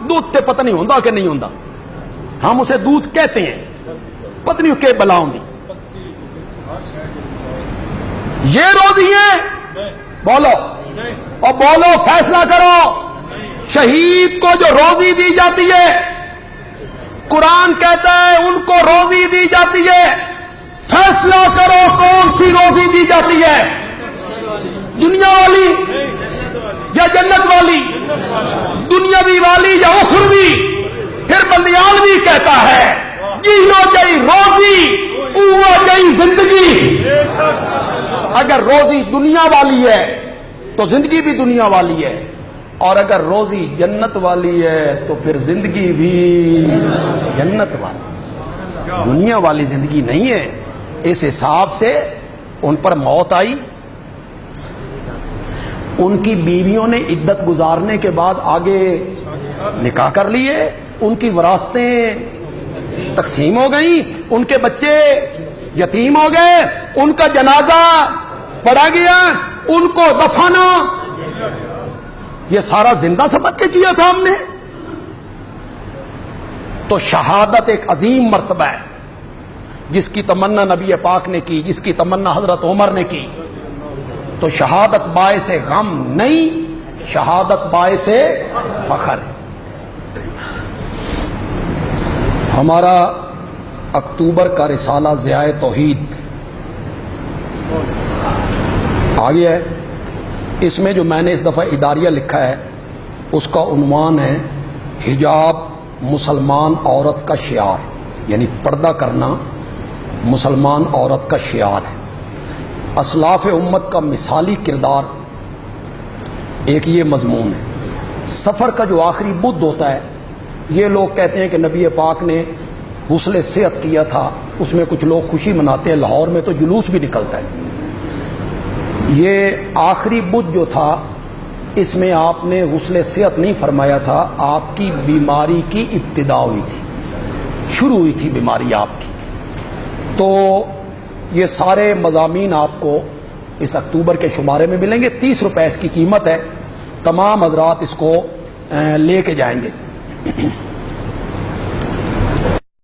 دودھ تے پتہ نہیں ہوندا کہ نہیں ہوندا، ہم اسے دودھ کہتے ہیں، پتہ نہیں کہ بلا ہوندی، یہ روزی ہے؟ بولو اور بولو، فیصلہ کرو۔ شہید کو جو روزی دی جاتی ہے، قرآن کہتا ہے ان کو روزی دی جاتی ہے، فیصلہ کرو کون سی روزی دی جاتی ہے؟ دنیا والی یا جنت والی؟ دنیاوی والی یا اخروی؟ پھر بندیالوی کہتا ہے جیو جئی روزی اوہ جئی زندگی۔ اگر روزی دنیا والی ہے تو زندگی بھی دنیا والی ہے، اور اگر روزی جنت والی ہے تو پھر زندگی بھی جنت والی، دنیا والی زندگی نہیں ہے۔ اس حساب سے ان پر موت آئی، ان کی بیویوں نے عدت گزارنے کے بعد آگے نکاح کر لیے، ان کی وراثتیں تقسیم ہو گئیں، ان کے بچے یتیم ہو گئے، ان کا جنازہ پڑا گیا، ان کو دفنا، یہ سارا زندہ سمجھ کے کیا تھا ہم نے؟ تو شہادت ایک عظیم مرتبہ ہے جس کی تمنا نبی پاک نے کی، جس کی تمنا حضرت عمر نے کی. تو شہادت باعث غم نہیں، شہادت باعث فخر ہے. ہمارا اکتوبر کا رسالہ ضیاء توحید آ گیا ہے. اس میں جو میں نے اس دفعہ اداریہ لکھا ہے اس کا عنوان ہے حجاب مسلمان عورت کا شعار، یعنی پردہ کرنا مسلمان عورت کا شعار ہے. اسلاف امت کا مثالی کردار ایک یہ مضمون ہے. سفر کا جو آخری بدھ ہوتا ہے، یہ لوگ کہتے ہیں کہ نبی پاک نے غسل صحت کیا تھا، اس میں کچھ لوگ خوشی مناتے ہیں، لاہور میں تو جلوس بھی نکلتا ہے. یہ آخری بدھ جو تھا اس میں آپ نے غسل صحت نہیں فرمایا تھا، آپ کی بیماری کی ابتدا ہوئی تھی، شروع ہوئی تھی بیماری آپ کی. تو یہ سارے مضامین آپ کو اس اکتوبر کے شمارے میں ملیں گے. 30 روپے اس کی قیمت ہے. تمام حضرات اس کو لے کے جائیں گے.